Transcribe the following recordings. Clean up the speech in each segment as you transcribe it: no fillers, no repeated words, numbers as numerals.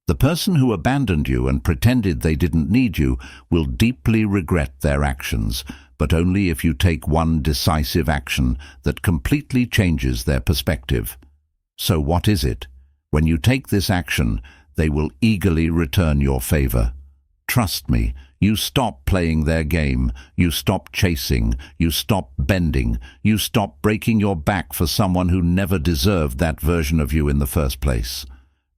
The person who abandoned you and pretended they didn't need you will deeply regret their actions, but only if you take one decisive action that completely changes their perspective. So what is it? When you take this action, they will eagerly return your favor. Trust me, you stop playing their game, you stop chasing, you stop bending, you stop breaking your back for someone who never deserved that version of you in the first place.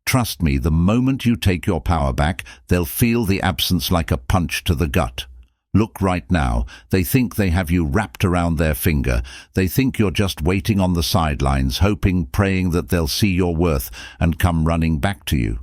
Trust me, the moment you take your power back, they'll feel the absence like a punch to the gut. Look right now, they think they have you wrapped around their finger. They think you're just waiting on the sidelines, hoping, praying that they'll see your worth and come running back to you.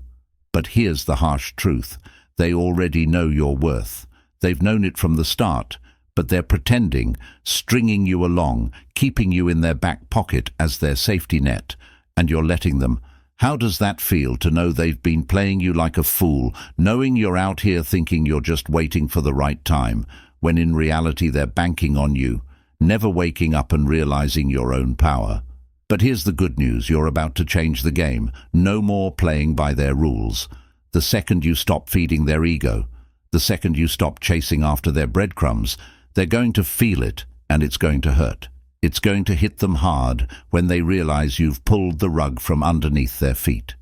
But here's the harsh truth. They already know your worth. They've known it from the start, but they're pretending, stringing you along, keeping you in their back pocket as their safety net, and you're letting them. How does that feel to know they've been playing you like a fool, knowing you're out here thinking you're just waiting for the right time, when in reality they're banking on you, never waking up and realizing your own power? But here's the good news, you're about to change the game. No more playing by their rules. The second you stop feeding their ego, the second you stop chasing after their breadcrumbs, they're going to feel it, and it's going to hurt. It's going to hit them hard when they realize you've pulled the rug from underneath their feet.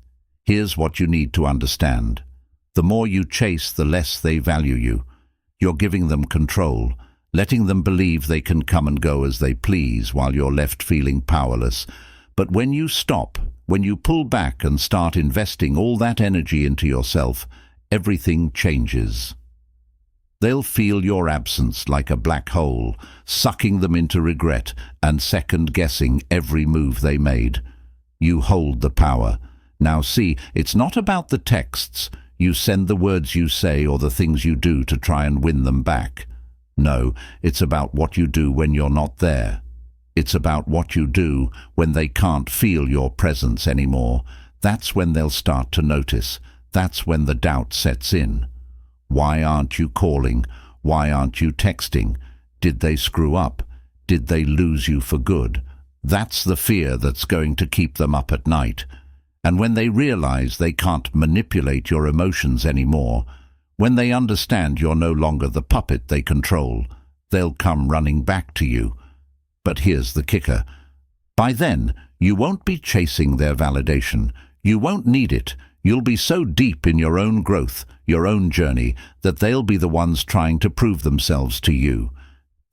Here's what you need to understand. The more you chase, the less they value you. You're giving them control, letting them believe they can come and go as they please while you're left feeling powerless. But when you stop, when you pull back and start investing all that energy into yourself, everything changes. They'll feel your absence like a black hole, sucking them into regret and second-guessing every move they made. You hold the power. Now see, it's not about the texts you send, the words you say, or the things you do to try and win them back. No, it's about what you do when you're not there. It's about what you do when they can't feel your presence anymore. That's when they'll start to notice. That's when the doubt sets in. Why aren't you calling? Why aren't you texting? Did they screw up? Did they lose you for good? That's the fear that's going to keep them up at night. And when they realize they can't manipulate your emotions anymore, when they understand you're no longer the puppet they control, they'll come running back to you. But here's the kicker. By then, you won't be chasing their validation. You won't need it. You'll be so deep in your own growth, your own journey, that they'll be the ones trying to prove themselves to you.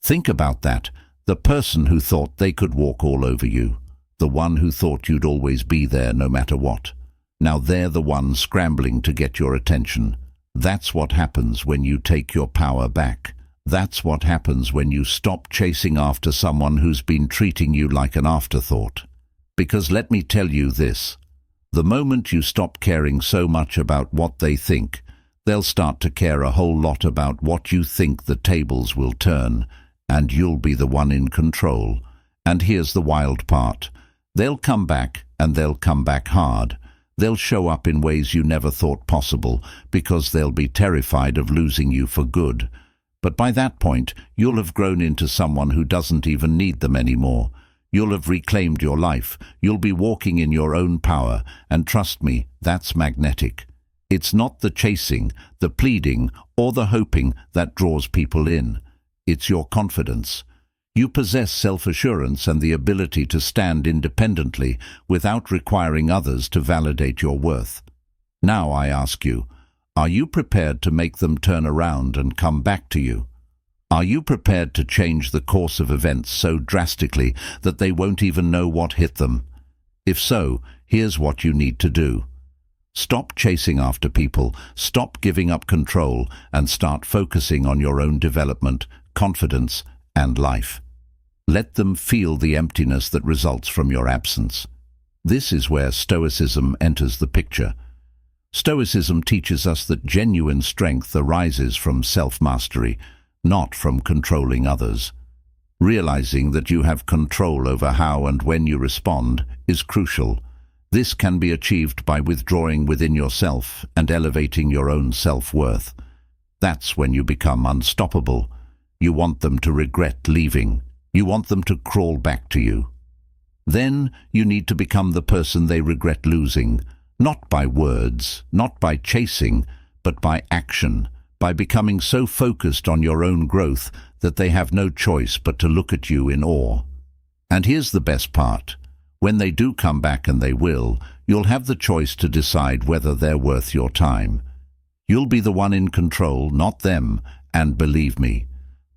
Think about that. The person who thought they could walk all over you. The one who thought you'd always be there no matter what. Now they're the ones scrambling to get your attention. That's what happens when you take your power back. That's what happens when you stop chasing after someone who's been treating you like an afterthought. Because let me tell you this. The moment you stop caring so much about what they think, they'll start to care a whole lot about what you think. The tables will turn, and you'll be the one in control. And here's the wild part. They'll come back, and they'll come back hard. They'll show up in ways you never thought possible, because they'll be terrified of losing you for good. But by that point, you'll have grown into someone who doesn't even need them anymore. You'll have reclaimed your life. You'll be walking in your own power, and trust me, that's magnetic. It's not the chasing, the pleading, or the hoping that draws people in. It's your confidence. You possess self-assurance and the ability to stand independently without requiring others to validate your worth. Now I ask you, are you prepared to make them turn around and come back to you? Are you prepared to change the course of events so drastically that they won't even know what hit them? If so, here's what you need to do. Stop chasing after people, stop giving up control, and start focusing on your own development, confidence, and life. Let them feel the emptiness that results from your absence. This is where Stoicism enters the picture. Stoicism teaches us that genuine strength arises from self-mastery, not from controlling others. Realizing that you have control over how and when you respond is crucial. This can be achieved by withdrawing within yourself and elevating your own self-worth. That's when you become unstoppable. You want them to regret leaving. You want them to crawl back to you. Then you need to become the person they regret losing, Not by words, not by chasing, but by action, by becoming so focused on your own growth that they have no choice but to look at you in awe. And here's the best part. When they do come back, and they will, you'll have the choice to decide whether they're worth your time. You'll be the one in control, not them, and believe me,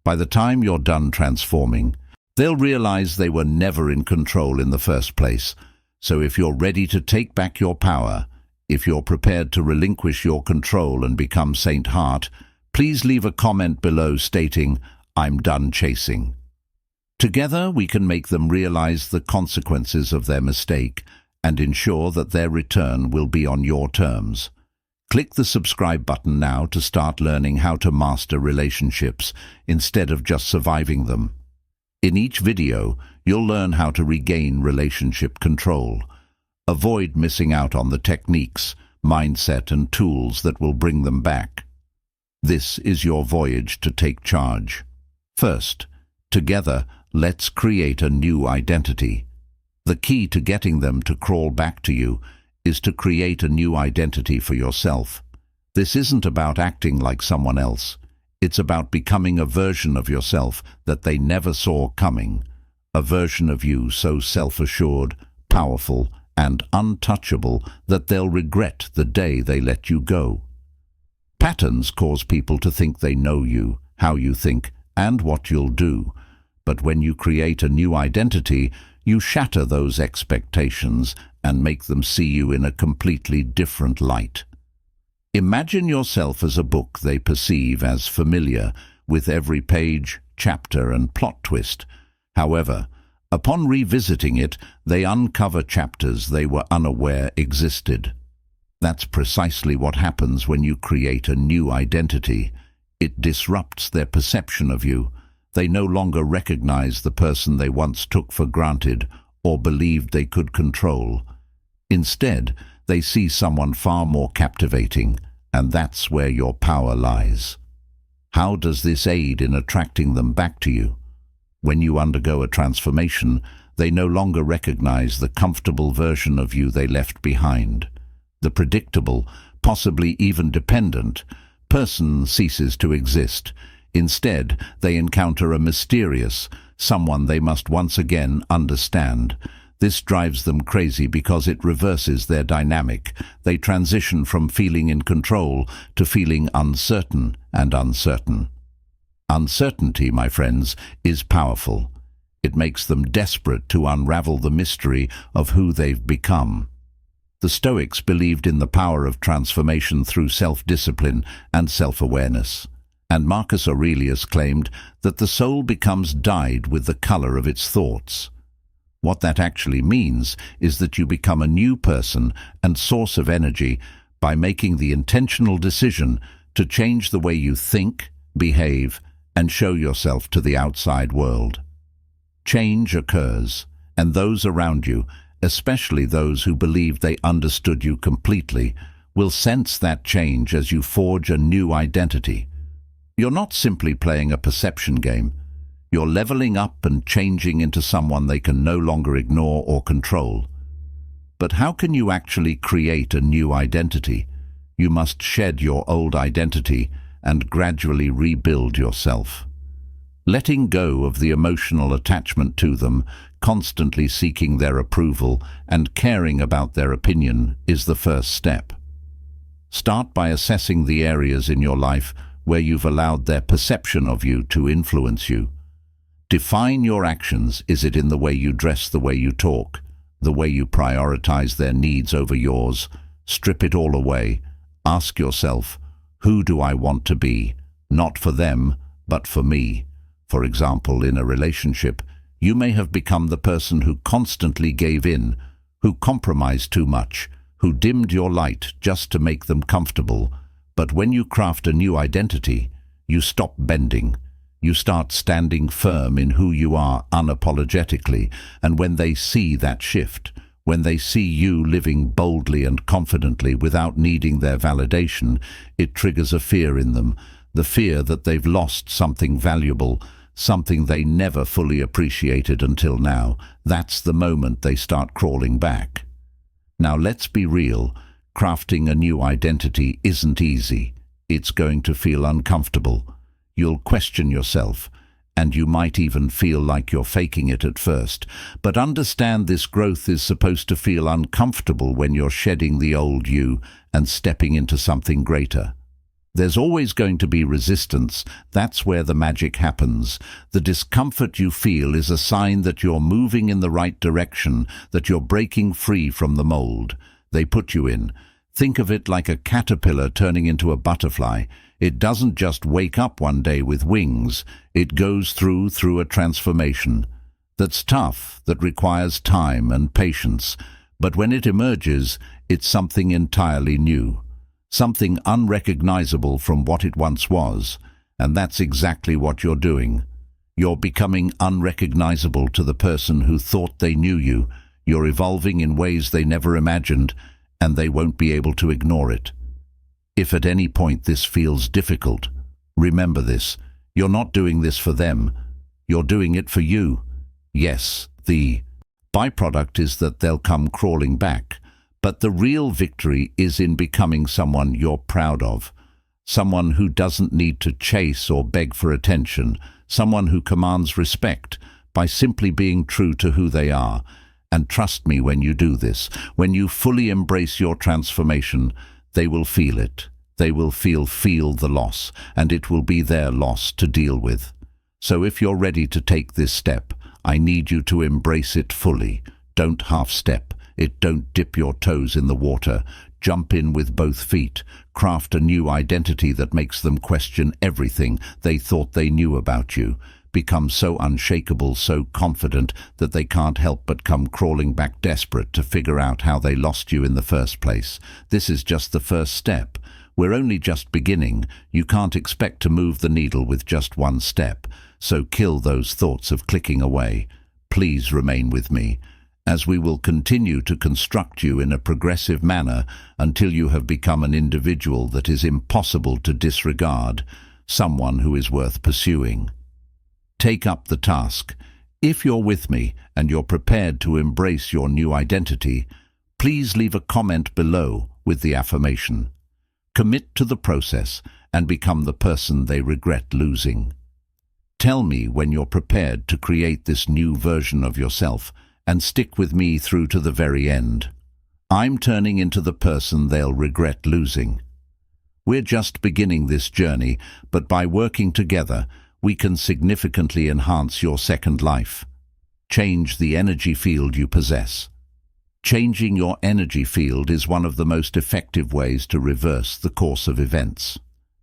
by the time you're done transforming, they'll realize they were never in control in the first place. So if you're ready to take back your power, if you're prepared to relinquish your control and become Saint Heart, please leave a comment below stating, "I'm done chasing." Together we can make them realize the consequences of their mistake and ensure that their return will be on your terms. Click the subscribe button now to start learning how to master relationships instead of just surviving them. In each video, you'll learn how to regain relationship control. Avoid missing out on the techniques, mindset, and tools that will bring them back. This is your voyage to take charge. First, together, let's create a new identity. The key to getting them to crawl back to you is to create a new identity for yourself. This isn't about acting like someone else. It's about becoming a version of yourself that they never saw coming. A version of you so self-assured, powerful, and untouchable that they'll regret the day they let you go. Patterns cause people to think they know you, how you think, and what you'll do. But when you create a new identity, you shatter those expectations and make them see you in a completely different light. Imagine yourself as a book they perceive as familiar, with every page, chapter, and plot twist. However, upon revisiting it, they uncover chapters they were unaware existed. That's precisely what happens when you create a new identity. It disrupts their perception of you. They no longer recognize the person they once took for granted or believed they could control. Instead, they see someone far more captivating, and that's where your power lies. How does this aid in attracting them back to you? When you undergo a transformation, they no longer recognize the comfortable version of you they left behind. The predictable, possibly even dependent, person ceases to exist. Instead, they encounter a mysterious, someone they must once again understand. This drives them crazy because it reverses their dynamic. They transition from feeling in control to feeling uncertain and uncertain. Uncertainty, my friends, is powerful. It makes them desperate to unravel the mystery of who they've become. The Stoics believed in the power of transformation through self-discipline and self-awareness. And Marcus Aurelius claimed that the soul becomes dyed with the color of its thoughts. What that actually means is that you become a new person and source of energy by making the intentional decision to change the way you think, behave, and show yourself to the outside world. Change occurs, and those around you, especially those who believe they understood you completely, will sense that change as you forge a new identity. You're not simply playing a perception game. You're leveling up and changing into someone they can no longer ignore or control. But how can you actually create a new identity? You must shed your old identity and gradually rebuild yourself. Letting go of the emotional attachment to them, constantly seeking their approval and caring about their opinion is the first step. Start by assessing the areas in your life where you've allowed their perception of you to influence you. Define your actions. Is it in the way you dress, the way you talk, the way you prioritize their needs over yours? Strip it all away. Ask yourself, who do I want to be? Not for them, but for me. For example, in a relationship, you may have become the person who constantly gave in, who compromised too much, who dimmed your light just to make them comfortable. But when you craft a new identity, you stop bending. You start standing firm in who you are unapologetically, and when they see that shift, when they see you living boldly and confidently without needing their validation, it triggers a fear in them, the fear that they've lost something valuable, something they never fully appreciated until now. That's the moment they start crawling back. Now let's be real. Crafting a new identity isn't easy. It's going to feel uncomfortable. You'll question yourself, and you might even feel like you're faking it at first. But understand, this growth is supposed to feel uncomfortable when you're shedding the old you and stepping into something greater. There's always going to be resistance. That's where the magic happens. The discomfort you feel is a sign that you're moving in the right direction, that you're breaking free from the mold they put you in. Think of it like a caterpillar turning into a butterfly. It doesn't just wake up one day with wings. It goes through a transformation. That's tough, that requires time and patience. But when it emerges, it's something entirely new. Something unrecognizable from what it once was. And that's exactly what you're doing. You're becoming unrecognizable to the person who thought they knew you. You're evolving in ways they never imagined, and they won't be able to ignore it. If at any point this feels difficult, remember this. You're not doing this for them. You're doing it for you. Yes, the byproduct is that they'll come crawling back. But the real victory is in becoming someone you're proud of. Someone who doesn't need to chase or beg for attention. Someone who commands respect by simply being true to who they are. And trust me, when you do this, when you fully embrace your transformation, they will feel it. They will feel the loss, and it will be their loss to deal with. So if you're ready to take this step, I need you to embrace it fully. Don't half-step it. Don't dip your toes in the water. Jump in with both feet. Craft a new identity that makes them question everything they thought they knew about you. Become so unshakable, so confident that they can't help but come crawling back, desperate to figure out how they lost you in the first place. This is just the first step. We're only just beginning. You can't expect to move the needle with just one step. So kill those thoughts of clicking away. Please remain with me, as we will continue to construct you in a progressive manner until you have become an individual that is impossible to disregard, someone who is worth pursuing. Take up the task. If you're with me and you're prepared to embrace your new identity, please leave a comment below with the affirmation. Commit to the process and become the person they regret losing. Tell me when you're prepared to create this new version of yourself, and stick with me through to the very end. I'm turning into the person they'll regret losing. We're just beginning this journey, but by working together, we can significantly enhance your second life. Change the energy field you possess. Changing your energy field is one of the most effective ways to reverse the course of events.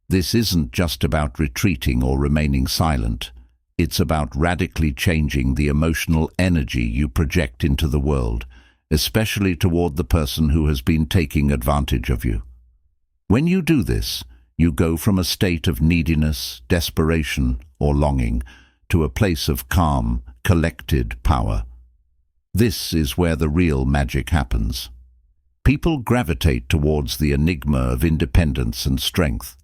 This isn't just about retreating or remaining silent. It's about radically changing the emotional energy you project into the world, especially toward the person who has been taking advantage of you. When you do this, you go from a state of neediness, desperation, or longing to a place of calm, collected power. This is where the real magic happens. People gravitate towards the enigma of independence and strength.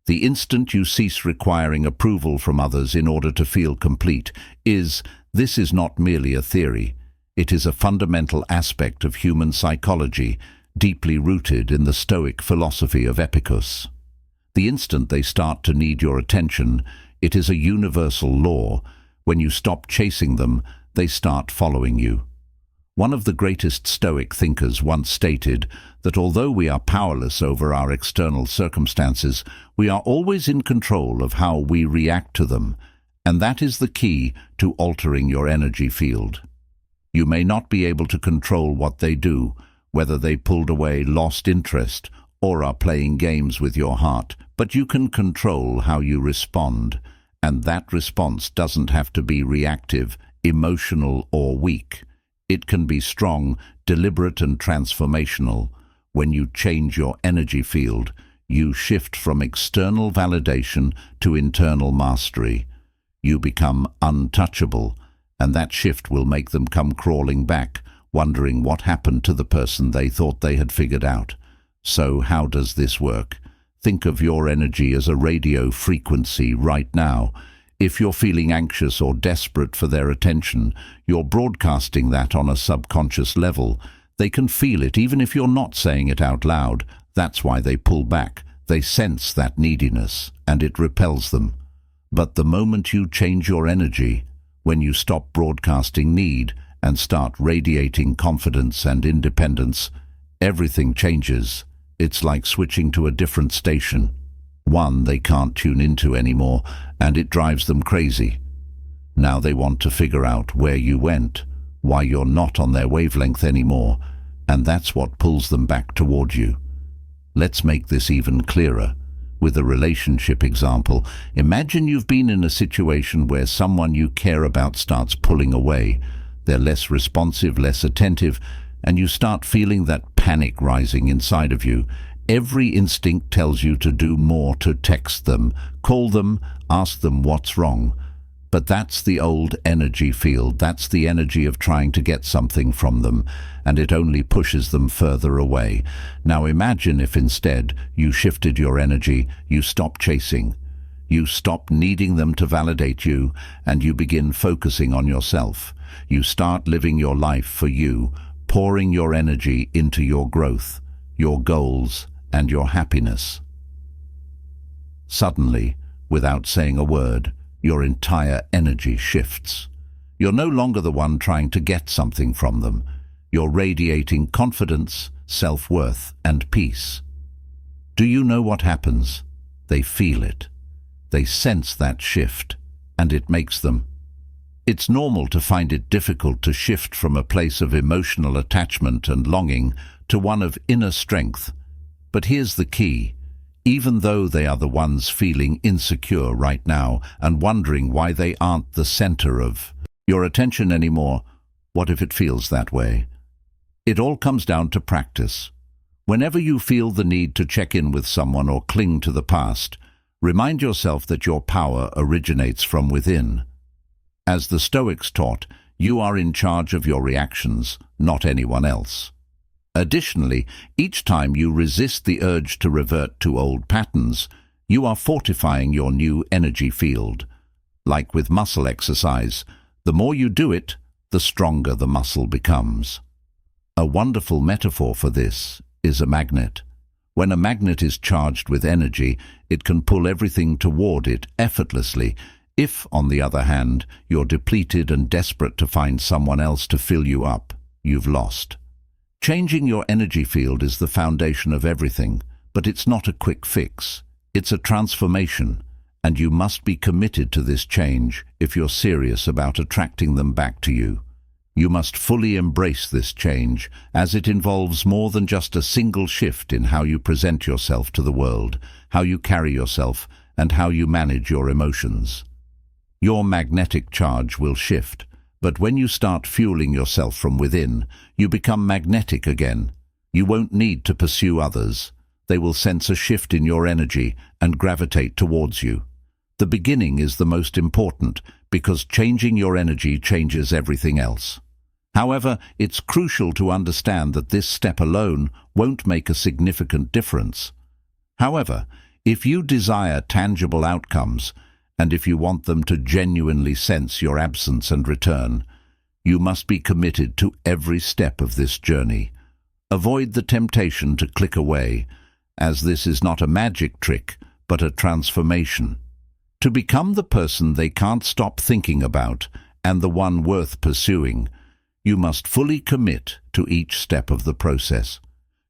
The instant you cease requiring approval from others in order to feel complete, this is not merely a theory. It is a fundamental aspect of human psychology, deeply rooted in the Stoic philosophy of Epicurus. The instant they start to need your attention, it is a universal law. When you stop chasing them, they start following you. One of the greatest Stoic thinkers once stated that although we are powerless over our external circumstances, we are always in control of how we react to them, and that is the key to altering your energy field. You may not be able to control what they do, whether they pulled away, lost interest, or are playing games with your heart, but you can control how you respond, and that response doesn't have to be reactive, emotional, or weak. It can be strong, deliberate, and transformational. When you change your energy field, you shift from external validation to internal mastery. You become untouchable, and that shift will make them come crawling back, wondering what happened to the person they thought they had figured out. So how does this work? Think of your energy as a radio frequency right now. If you're feeling anxious or desperate for their attention, you're broadcasting that on a subconscious level. They can feel it even if you're not saying it out loud. That's why they pull back. They sense that neediness, and it repels them. But the moment you change your energy, when you stop broadcasting need and start radiating confidence and independence, everything changes. It's like switching to a different station, one they can't tune into anymore, and it drives them crazy. Now they want to figure out where you went, why you're not on their wavelength anymore, and that's what pulls them back toward you. Let's make this even clearer. With a relationship example, imagine you've been in a situation where someone you care about starts pulling away. They're less responsive, less attentive, and you start feeling that panic rising inside of you. Every instinct tells you to do more, to text them, call them, ask them what's wrong. But that's the old energy field. That's the energy of trying to get something from them, and it only pushes them further away. Now imagine if instead you shifted your energy, you stop chasing, you stop needing them to validate you, and you begin focusing on yourself. You start living your life for you, pouring your energy into your growth, your goals, and your happiness. Suddenly, without saying a word, your entire energy shifts. You're no longer the one trying to get something from them. You're radiating confidence, self-worth, and peace. Do you know what happens? They feel it. They sense that shift, and it makes them. It's normal to find it difficult to shift from a place of emotional attachment and longing to one of inner strength. But here's the key. Even though they are the ones feeling insecure right now and wondering why they aren't the center of your attention anymore, what if it feels that way? It all comes down to practice. Whenever you feel the need to check in with someone or cling to the past, remind yourself that your power originates from within. As the Stoics taught, you are in charge of your reactions, not anyone else. Additionally, each time you resist the urge to revert to old patterns, you are fortifying your new energy field. Like with muscle exercise, the more you do it, the stronger the muscle becomes. A wonderful metaphor for this is a magnet. When a magnet is charged with energy, it can pull everything toward it effortlessly. If, on the other hand, you're depleted and desperate to find someone else to fill you up, you've lost. Changing your energy field is the foundation of everything, but it's not a quick fix. It's a transformation, and you must be committed to this change if you're serious about attracting them back to you. You must fully embrace this change, as it involves more than just a single shift in how you present yourself to the world, how you carry yourself, and how you manage your emotions. Your magnetic charge will shift, but when you start fueling yourself from within, you become magnetic again. You won't need to pursue others. They will sense a shift in your energy and gravitate towards you. The beginning is the most important, because changing your energy changes everything else. However, it's crucial to understand that this step alone won't make a significant difference. However, if you desire tangible outcomes, and if you want them to genuinely sense your absence and return, you must be committed to every step of this journey. Avoid the temptation to click away, as this is not a magic trick, but a transformation. To become the person they can't stop thinking about, and the one worth pursuing, you must fully commit to each step of the process.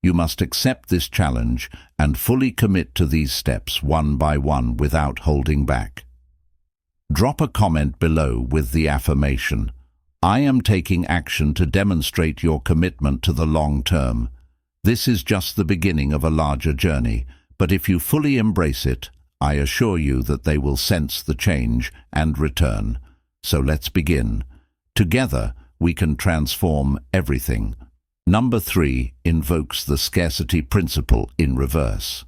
You must accept this challenge and fully commit to these steps one by one without holding back. Drop a comment below with the affirmation, "I am taking action to demonstrate your commitment to the long term." This is just the beginning of a larger journey, but if you fully embrace it, I assure you that they will sense the change and return. So let's begin. Together, we can transform everything. Number 3 invokes the scarcity principle in reverse.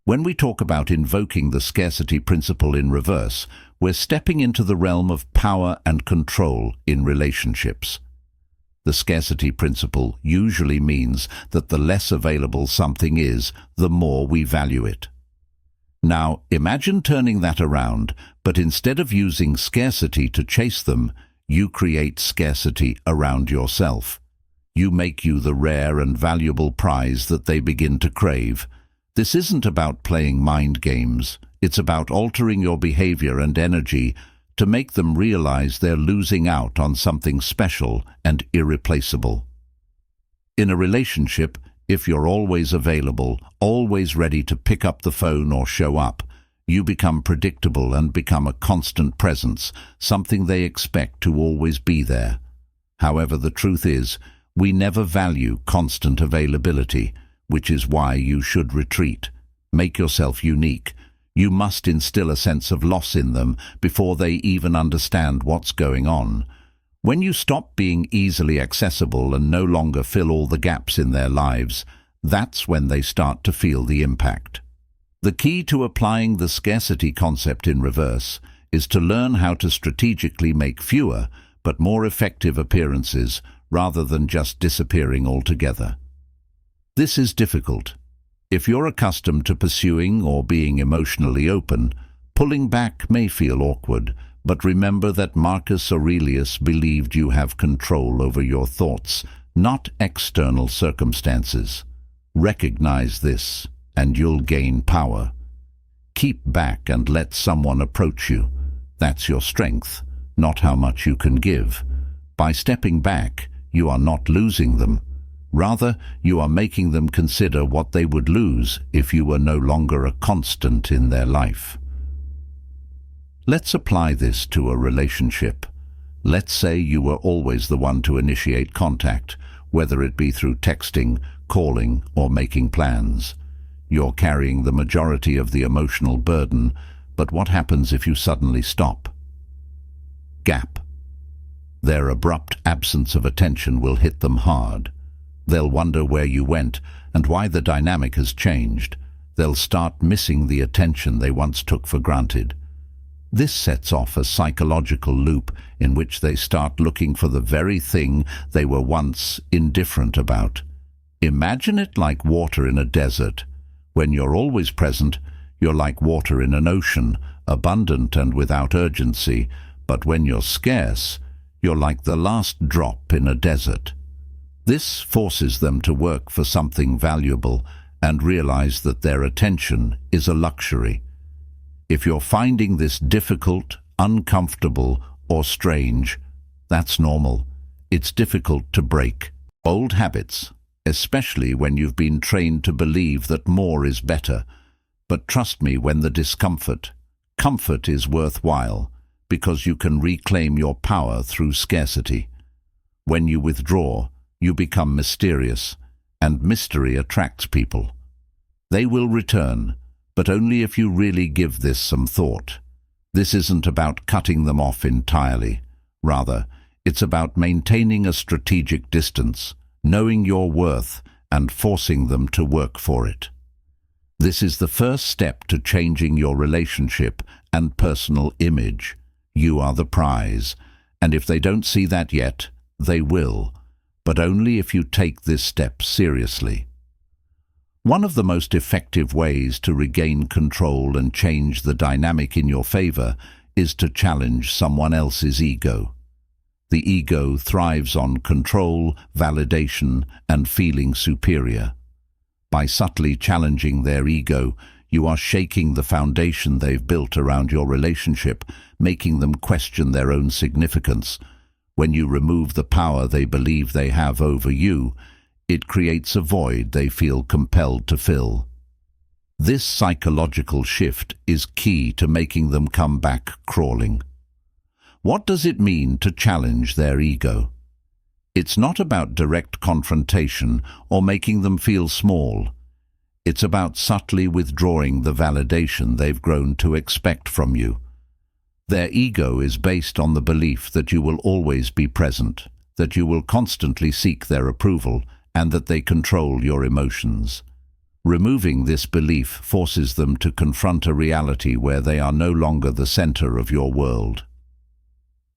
When we talk about invoking the scarcity principle in reverse, we're stepping into the realm of power and control in relationships. The scarcity principle usually means that the less available something is, the more we value it. Now, imagine turning that around, but instead of using scarcity to chase them, you create scarcity around yourself. You make you the rare and valuable prize that they begin to crave. This isn't about playing mind games. It's about altering your behavior and energy to make them realize they're losing out on something special and irreplaceable. In a relationship, if you're always available, always ready to pick up the phone or show up, you become predictable and become a constant presence, something they expect to always be there. However, the truth is, we never value constant availability, which is why you should retreat. Make yourself unique. You must instill a sense of loss in them before they even understand what's going on. When you stop being easily accessible and no longer fill all the gaps in their lives, that's when they start to feel the impact. The key to applying the scarcity concept in reverse is to learn how to strategically make fewer but more effective appearances rather than just disappearing altogether. This is difficult. If you're accustomed to pursuing or being emotionally open, pulling back may feel awkward, but remember that Marcus Aurelius believed you have control over your thoughts, not external circumstances. Recognize this, and you'll gain power. Keep back and let someone approach you. That's your strength, not how much you can give. By stepping back, you are not losing them. Rather, you are making them consider what they would lose if you were no longer a constant in their life. Let's apply this to a relationship. Let's say you were always the one to initiate contact, whether it be through texting, calling, or making plans. You're carrying the majority of the emotional burden, but what happens if you suddenly stop? Gap. Their abrupt absence of attention will hit them hard. They'll wonder where you went and why the dynamic has changed. They'll start missing the attention they once took for granted. This sets off a psychological loop in which they start looking for the very thing they were once indifferent about. Imagine it like water in a desert. When you're always present, you're like water in an ocean, abundant and without urgency, but when you're scarce, you're like the last drop in a desert. This forces them to work for something valuable and realize that their attention is a luxury. If you're finding this difficult, uncomfortable, or strange, that's normal. It's difficult to break old habits, especially when you've been trained to believe that more is better. But trust me, when the comfort is worthwhile, because you can reclaim your power through scarcity. When you withdraw, you become mysterious, and mystery attracts people. They will return, but only if you really give this some thought. This isn't about cutting them off entirely. Rather, it's about maintaining a strategic distance, knowing your worth, and forcing them to work for it. This is the first step to changing your relationship and personal image. You are the prize, and if they don't see that yet, they will, but only if you take this step seriously. One of the most effective ways to regain control and change the dynamic in your favor is to challenge someone else's ego. The ego thrives on control, validation, and feeling superior. By subtly challenging their ego, you are shaking the foundation they've built around your relationship, making them question their own significance. When you remove the power they believe they have over you, it creates a void they feel compelled to fill. This psychological shift is key to making them come back crawling. What does it mean to challenge their ego? It's not about direct confrontation or making them feel small. It's about subtly withdrawing the validation they've grown to expect from you. Their ego is based on the belief that you will always be present, that you will constantly seek their approval, and that they control your emotions. Removing this belief forces them to confront a reality where they are no longer the center of your world.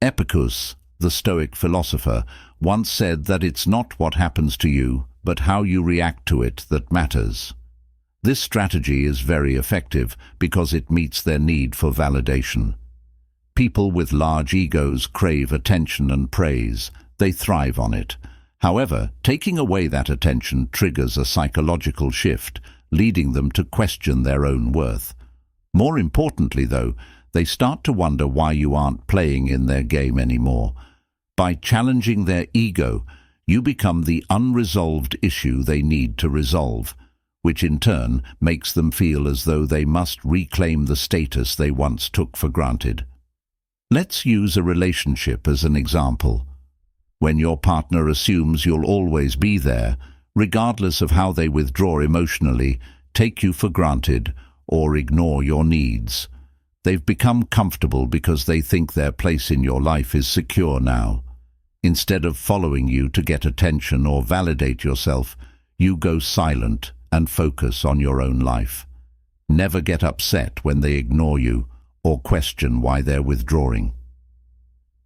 Epicurus, the Stoic philosopher, once said that it's not what happens to you, but how you react to it that matters. This strategy is very effective because it meets their need for validation. People with large egos crave attention and praise. They thrive on it. However, taking away that attention triggers a psychological shift, leading them to question their own worth. More importantly, though, they start to wonder why you aren't playing in their game anymore. By challenging their ego, you become the unresolved issue they need to resolve, which in turn makes them feel as though they must reclaim the status they once took for granted. Let's use a relationship as an example. When your partner assumes you'll always be there, regardless of how they withdraw emotionally, take you for granted, or ignore your needs, they've become comfortable because they think their place in your life is secure now. Instead of following you to get attention or validate yourself, you go silent and focus on your own life. Never get upset when they ignore you or question why they're withdrawing.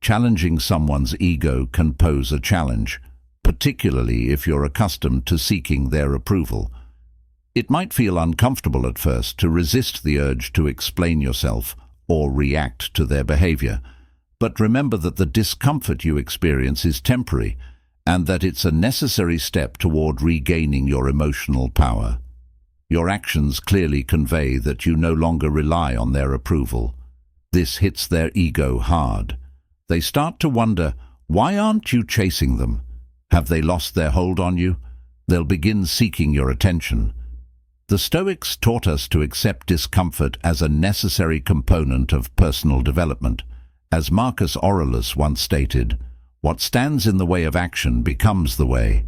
Challenging someone's ego can pose a challenge, particularly if you're accustomed to seeking their approval. It might feel uncomfortable at first to resist the urge to explain yourself or react to their behavior, but remember that the discomfort you experience is temporary and that it's a necessary step toward regaining your emotional power. Your actions clearly convey that you no longer rely on their approval. This hits their ego hard. They start to wonder, why aren't you chasing them? Have they lost their hold on you? They'll begin seeking your attention. The Stoics taught us to accept discomfort as a necessary component of personal development. As Marcus Aurelius once stated, what stands in the way of action becomes the way.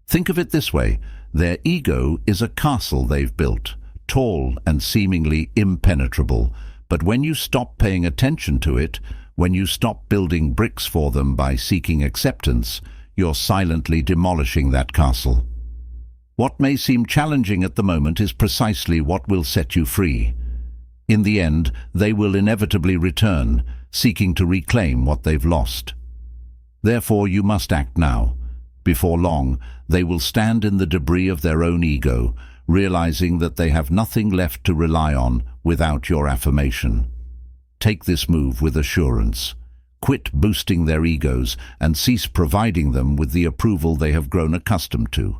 Think of it this way: their ego is a castle they've built, tall and seemingly impenetrable, but when you stop paying attention to it, when you stop building bricks for them by seeking acceptance, you're silently demolishing that castle. What may seem challenging at the moment is precisely what will set you free. In the end, they will inevitably return, seeking to reclaim what they've lost. Therefore, you must act now. Before long, they will stand in the debris of their own ego, realizing that they have nothing left to rely on without your affirmation. Take this move with assurance. Quit boosting their egos and cease providing them with the approval they have grown accustomed to.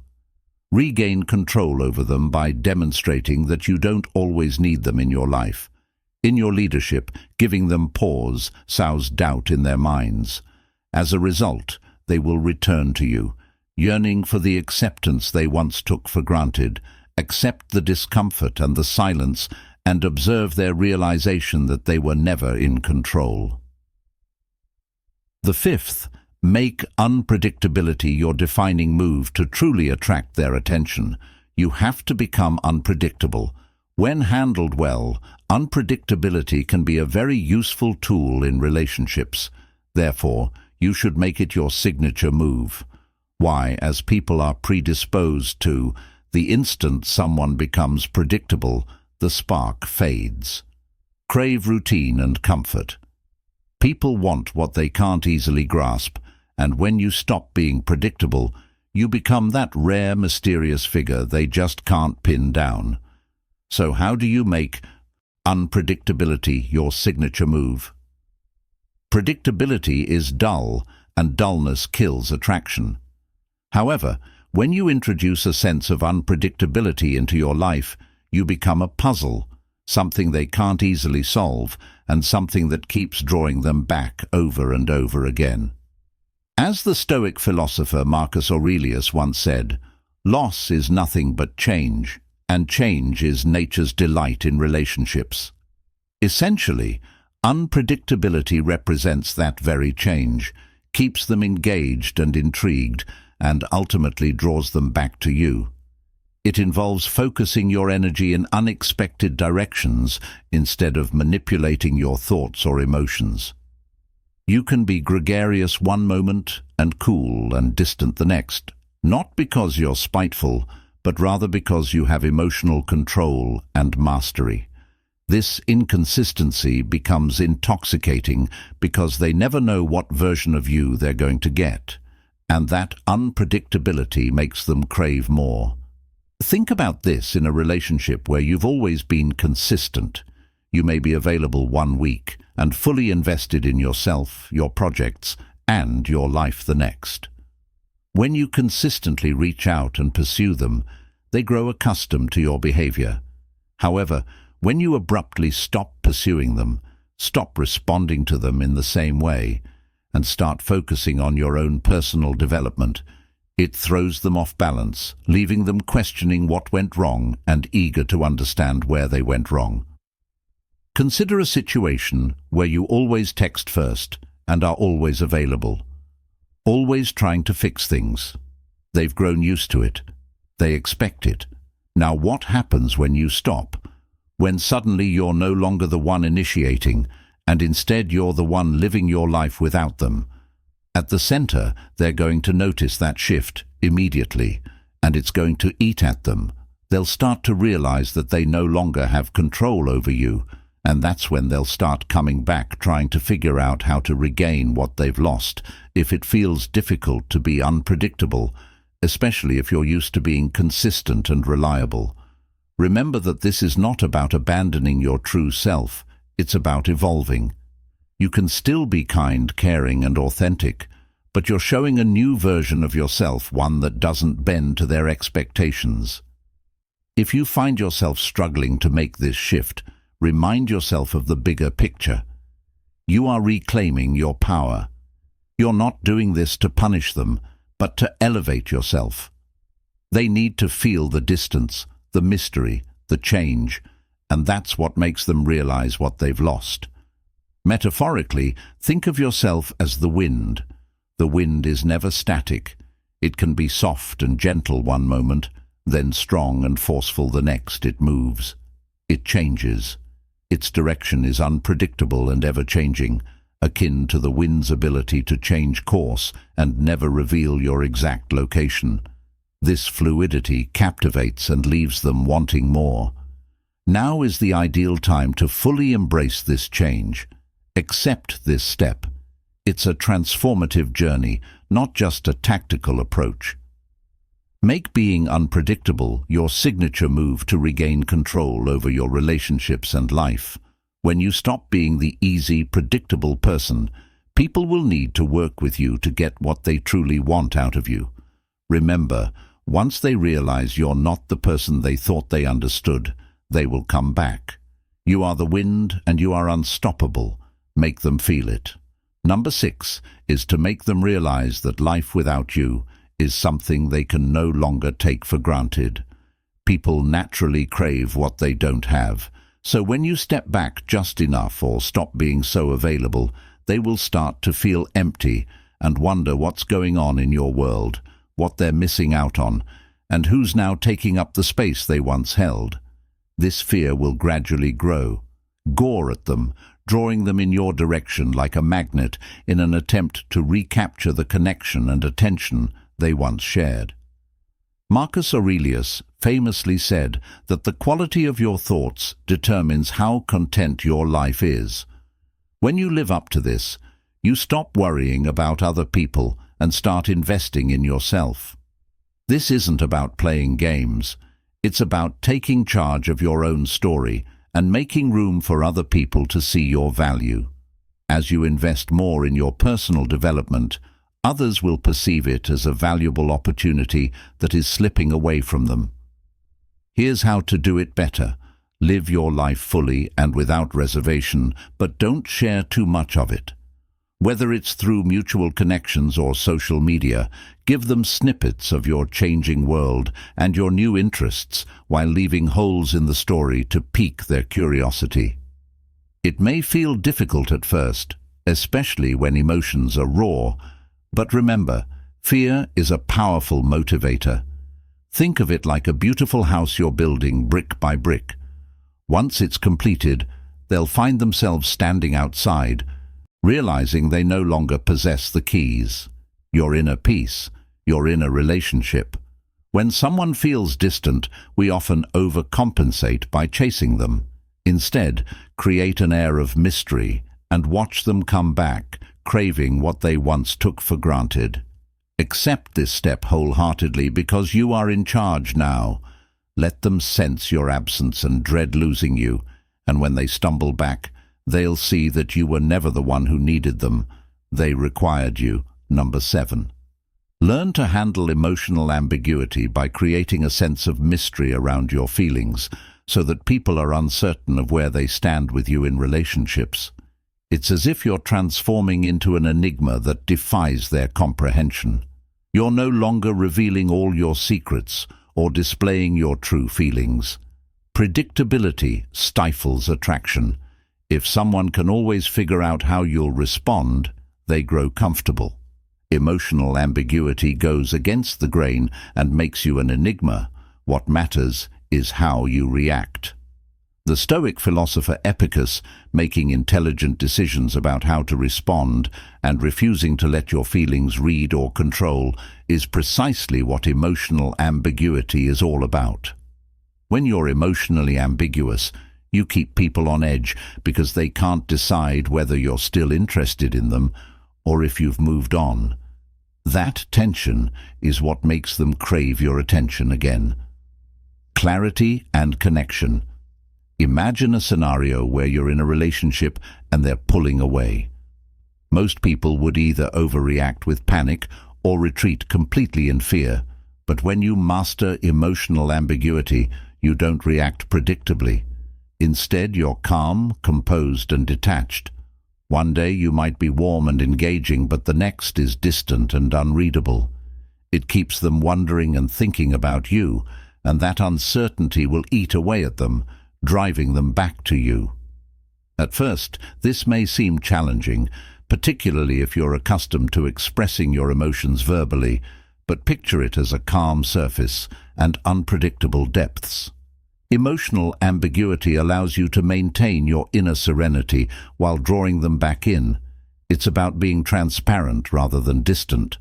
Regain control over them by demonstrating that you don't always need them in your life. In your leadership, giving them pause sows doubt in their minds. As a result, they will return to you, yearning for the acceptance they once took for granted. Accept the discomfort and the silence, and observe their realization that they were never in control. The fifth, make unpredictability your defining move to truly attract their attention. You have to become unpredictable. When handled well, unpredictability can be a very useful tool in relationships. Therefore, you should make it your signature move. Why? As people are predisposed to, the instant someone becomes predictable, the spark fades. Crave routine and comfort. People want what they can't easily grasp, and when you stop being predictable, you become that rare, mysterious figure they just can't pin down. So how do you make unpredictability your signature move? Predictability is dull, and dullness kills attraction. However, when you introduce a sense of unpredictability into your life, you become a puzzle, something they can't easily solve, and something that keeps drawing them back over and over again. As the Stoic philosopher Marcus Aurelius once said, "Loss is nothing but change, and change is nature's delight in relationships." Essentially, unpredictability represents that very change, keeps them engaged and intrigued, and ultimately draws them back to you. It involves focusing your energy in unexpected directions instead of manipulating your thoughts or emotions. You can be gregarious one moment and cool and distant the next, not because you're spiteful, but rather because you have emotional control and mastery. This inconsistency becomes intoxicating because they never know what version of you they're going to get, and that unpredictability makes them crave more. Think about this in a relationship where you've always been consistent. You may be available one week and fully invested in yourself, your projects, and your life the next. When you consistently reach out and pursue them, they grow accustomed to your behavior. However, when you abruptly stop pursuing them, stop responding to them in the same way, and start focusing on your own personal development, it throws them off balance, leaving them questioning what went wrong and eager to understand where they went wrong. Consider a situation where you always text first and are always available, always trying to fix things. They've grown used to it. They expect it. Now what happens when you stop? When suddenly you're no longer the one initiating, and instead you're the one living your life without them. At the center, they're going to notice that shift immediately, and it's going to eat at them. They'll start to realize that they no longer have control over you, and that's when they'll start coming back, trying to figure out how to regain what they've lost. If it feels difficult to be unpredictable, especially if you're used to being consistent and reliable, remember that this is not about abandoning your true self. It's about evolving. You can still be kind, caring, and authentic, but you're showing a new version of yourself, one that doesn't bend to their expectations. If you find yourself struggling to make this shift, remind yourself of the bigger picture. You are reclaiming your power. You're not doing this to punish them, but to elevate yourself. They need to feel the distance, the mystery, the change, and that's what makes them realize what they've lost. Metaphorically, think of yourself as the wind. The wind is never static. It can be soft and gentle one moment, then strong and forceful the next. It moves. It changes. Its direction is unpredictable and ever-changing, akin to the wind's ability to change course and never reveal your exact location. This fluidity captivates and leaves them wanting more. Now is the ideal time to fully embrace this change. Accept this step. It's a transformative journey, not just a tactical approach. Make being unpredictable your signature move to regain control over your relationships and life. When you stop being the easy, predictable person, people will need to work with you to get what they truly want out of you. Remember, once they realize you're not the person they thought they understood, they will come back. You are the wind and you are unstoppable. Make them feel it. Number 6 is to make them realize that life without you is something they can no longer take for granted. People naturally crave what they don't have, so when you step back just enough or stop being so available, they will start to feel empty and wonder what's going on in your world, what they're missing out on, and who's now taking up the space they once held. This fear will gradually grow. Gore at them, drawing them in your direction like a magnet in an attempt to recapture the connection and attention they once shared. Marcus Aurelius famously said that the quality of your thoughts determines how content your life is. When you live up to this, you stop worrying about other people and start investing in yourself. This isn't about playing games. It's about taking charge of your own story and making room for other people to see your value. As you invest more in your personal development, others will perceive it as a valuable opportunity that is slipping away from them. Here's how to do it better. Live your life fully and without reservation, but don't share too much of it. Whether it's through mutual connections or social media, give them snippets of your changing world and your new interests while leaving holes in the story to pique their curiosity. It may feel difficult at first, especially when emotions are raw, but remember, fear is a powerful motivator. Think of it like a beautiful house you're building brick by brick. Once it's completed, they'll find themselves standing outside, realizing they no longer possess the keys. Your inner peace, your inner relationship. When someone feels distant, we often overcompensate by chasing them. Instead, create an air of mystery and watch them come back, craving what they once took for granted. Accept this step wholeheartedly because you are in charge now. Let them sense your absence and dread losing you, and when they stumble back, they'll see that you were never the one who needed them. They required you. Number 7. Learn to handle emotional ambiguity by creating a sense of mystery around your feelings, so that people are uncertain of where they stand with you in relationships. It's as if you're transforming into an enigma that defies their comprehension. You're no longer revealing all your secrets or displaying your true feelings. Predictability stifles attraction. If someone can always figure out how you'll respond, they grow comfortable. Emotional ambiguity goes against the grain and makes you an enigma. What matters is how you react. The Stoic philosopher Epicurus, making intelligent decisions about how to respond and refusing to let your feelings read or control, is precisely what emotional ambiguity is all about. When you're emotionally ambiguous, you keep people on edge because they can't decide whether you're still interested in them or if you've moved on. That tension is what makes them crave your attention again. Clarity and connection. Imagine a scenario where you're in a relationship and they're pulling away. Most people would either overreact with panic or retreat completely in fear, but when you master emotional ambiguity, you don't react predictably. Instead, you're calm, composed, and detached. One day you might be warm and engaging, but the next is distant and unreadable. It keeps them wondering and thinking about you, and that uncertainty will eat away at them, driving them back to you. At first, this may seem challenging, particularly if you're accustomed to expressing your emotions verbally, but picture it as a calm surface and unpredictable depths. Emotional ambiguity allows you to maintain your inner serenity while drawing them back in. It's about being transparent rather than distant.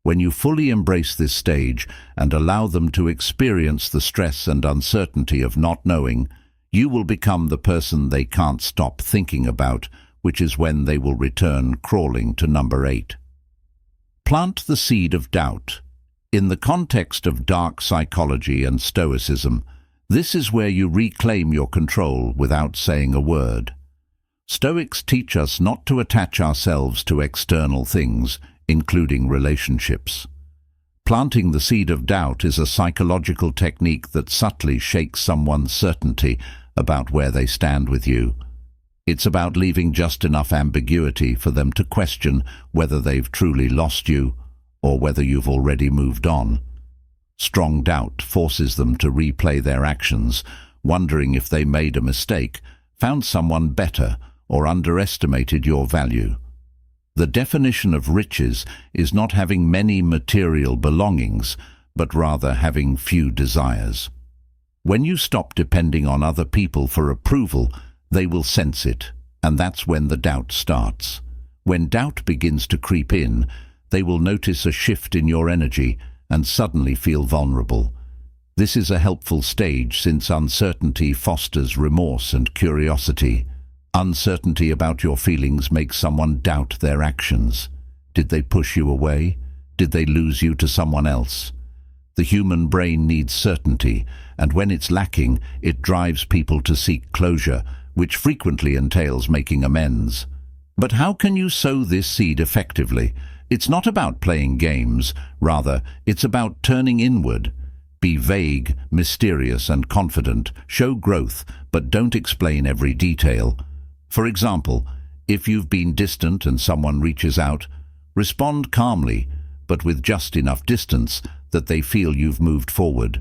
When you fully embrace this stage and allow them to experience the stress and uncertainty of not knowing, you will become the person they can't stop thinking about, which is when they will return crawling to number 8. Plant the seed of doubt. In the context of dark psychology and Stoicism, this is where you reclaim your control without saying a word. Stoics teach us not to attach ourselves to external things, including relationships. Planting the seed of doubt is a psychological technique that subtly shakes someone's certainty about where they stand with you. It's about leaving just enough ambiguity for them to question whether they've truly lost you or whether you've already moved on. Strong doubt forces them to replay their actions, wondering if they made a mistake, found someone better, or underestimated your value. The definition of riches is not having many material belongings, but rather having few desires. When you stop depending on other people for approval, they will sense it, and that's when the doubt starts. When doubt begins to creep in, they will notice a shift in your energy and suddenly feel vulnerable. This is a helpful stage since uncertainty fosters remorse and curiosity. Uncertainty about your feelings makes someone doubt their actions. Did they push you away? Did they lose you to someone else? The human brain needs certainty, and when it's lacking, it drives people to seek closure, which frequently entails making amends. But how can you sow this seed effectively? It's not about playing games, rather, it's about turning inward. Be vague, mysterious, and confident. Show growth, but don't explain every detail. For example, if you've been distant and someone reaches out, respond calmly, but with just enough distance that they feel you've moved forward.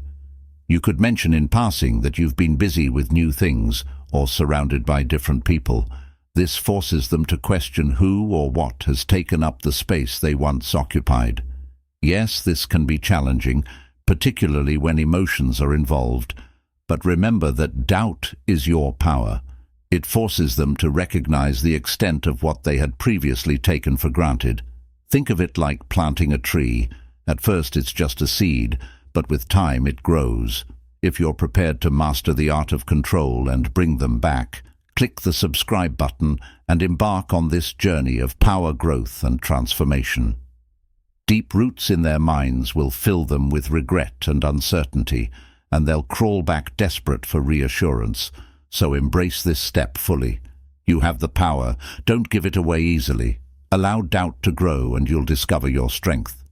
You could mention in passing that you've been busy with new things or surrounded by different people. This forces them to question who or what has taken up the space they once occupied. Yes, this can be challenging, particularly when emotions are involved, but remember that doubt is your power. It forces them to recognize the extent of what they had previously taken for granted. Think of it like planting a tree. At first it's just a seed, but with time it grows. If you're prepared to master the art of control and bring them back, click the subscribe button and embark on this journey of power growth and transformation. Deep roots in their minds will fill them with regret and uncertainty, and they'll crawl back desperate for reassurance. So embrace this step fully. You have the power. Don't give it away easily. Allow doubt to grow and you'll discover your strength.